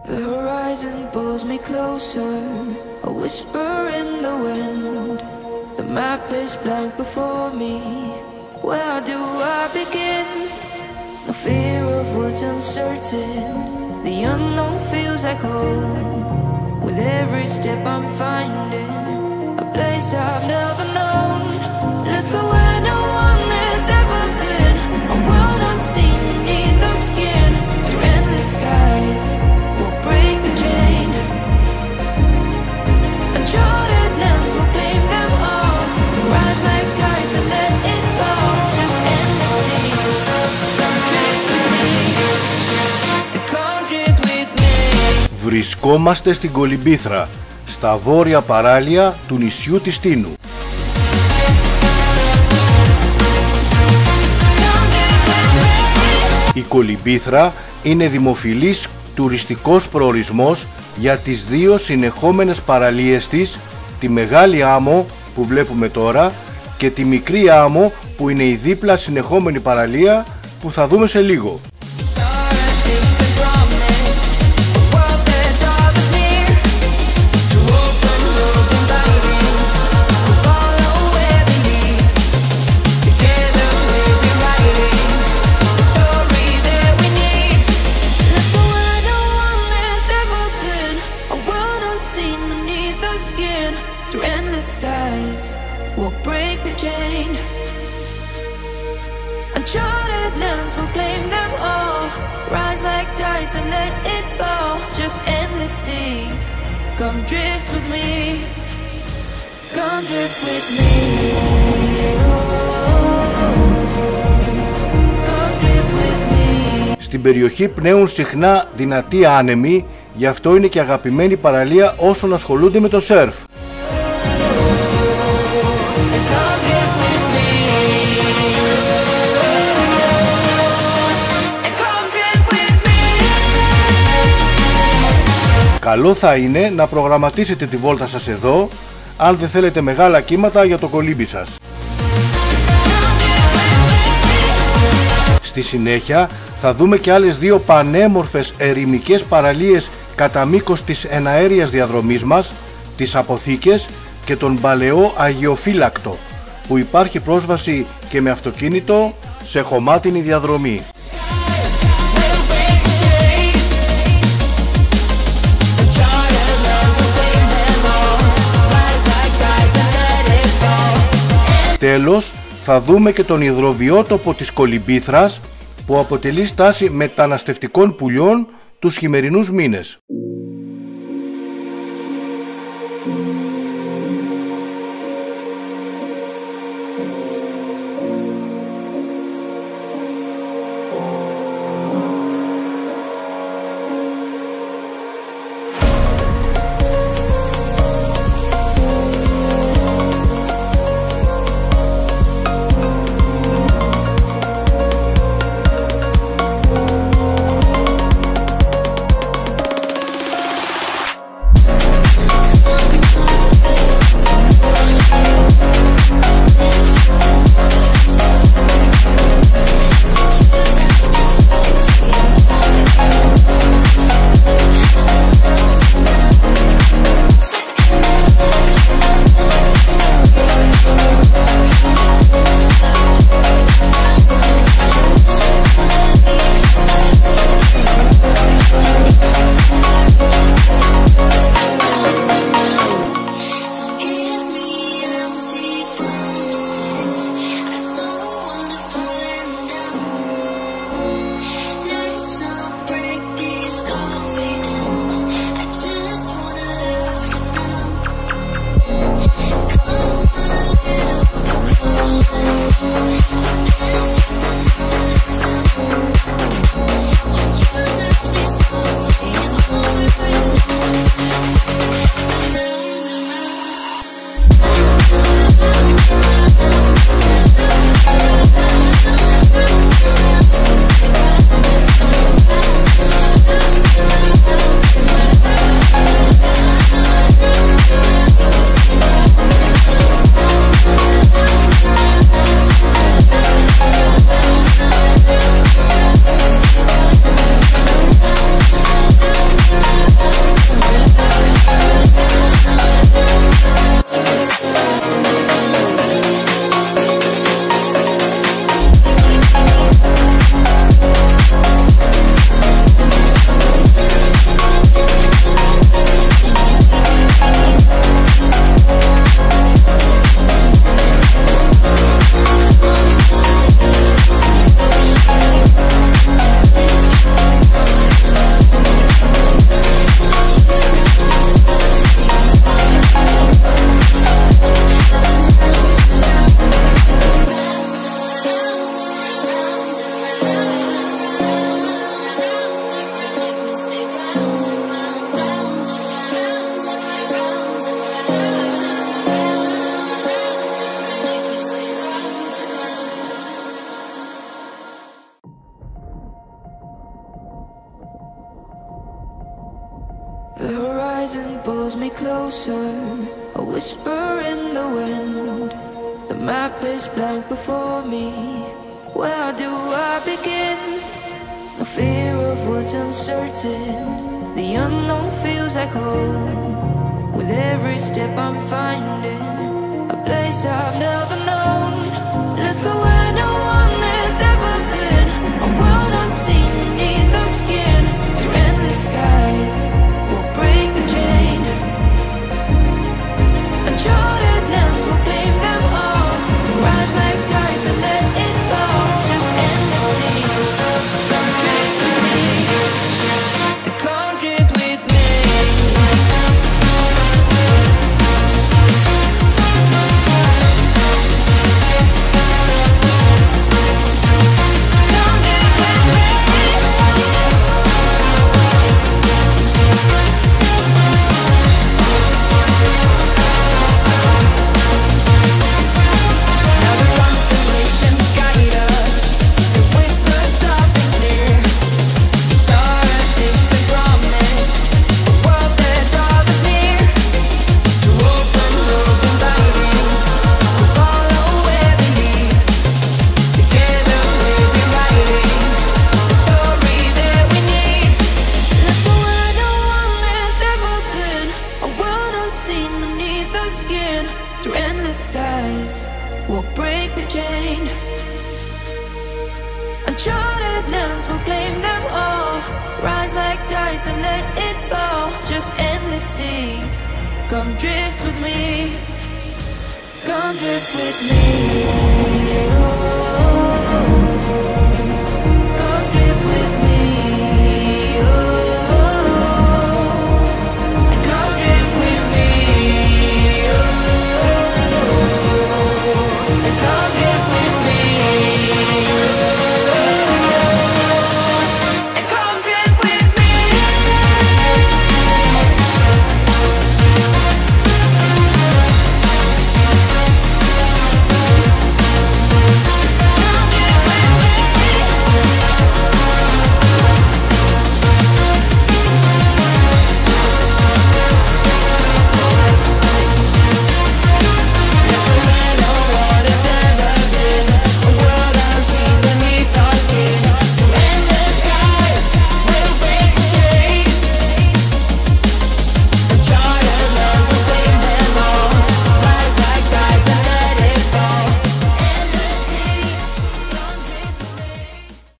The horizon pulls me closer, a whisper in the wind. The map is blank before me, where do I begin? No fear of what's uncertain, the unknown feels like home. With every step I'm finding a place I've never known. Let's go where no one has ever been, a world unseen beneath our skin. Through endless skies, we'll break the chain. Uncharted lands will claim them all. Rise like tides and let it fall. Just endless sea. Come drift with me. Come drift with me. Βρισκόμαστε στην Κολυμπήθρα, στα βόρεια παράλια του νησιού της Τίνου. Η Κολυμπήθρα είναι δημοφιλής τουριστικός προορισμός για τις δύο συνεχόμενες παραλίες της, τη Μεγάλη Άμμο που βλέπουμε τώρα και τη Μικρή Άμμο που είναι η δίπλα συνεχόμενη παραλία που θα δούμε σε λίγο. Uncharted lands will claim them all. Rise like tides and let it fall. Just endless seas. Come drift with me. Come drift with me. Come drift with me. Στην περιοχή πνέουν συχνά δυνατοί άνεμοι, γι' αυτό είναι και αγαπημένη παραλία όσων ασχολούνται με το σερφ. Καλό θα είναι να προγραμματίσετε τη βόλτα σας εδώ, αν δεν θέλετε μεγάλα κύματα για το κολύμπι σας. Στη συνέχεια θα δούμε και άλλες δύο πανέμορφες ερημικές παραλίες κατά μήκος της εναέριας διαδρομής μας, τις Αποθήκες και τον παλαιό Αγιοφύλακτο, που υπάρχει πρόσβαση και με αυτοκίνητο σε χωμάτινη διαδρομή. Τέλος, θα δούμε και τον υδροβιότοπο της Κολυμπήθρας που αποτελεί στάση μεταναστευτικών πουλιών τους χειμερινούς μήνες. The horizon pulls me closer, a whisper in the wind. The map is blank before me, where do I begin? No fear of what's uncertain, the unknown feels like home. With every step I'm finding a place I've never known. Let's go where no one has ever been, a world unseen beneath our skin. Through endless skies, we'll break the chain. Uncharted lands will claim them all. Rise like tides and let it fall. Just endless sea. Come drift with me. Come drift with me. Uncharted lands will claim them all. Rise like tides and let it fall. Just endless seas. Come drift with me. Come drift with me. Oh.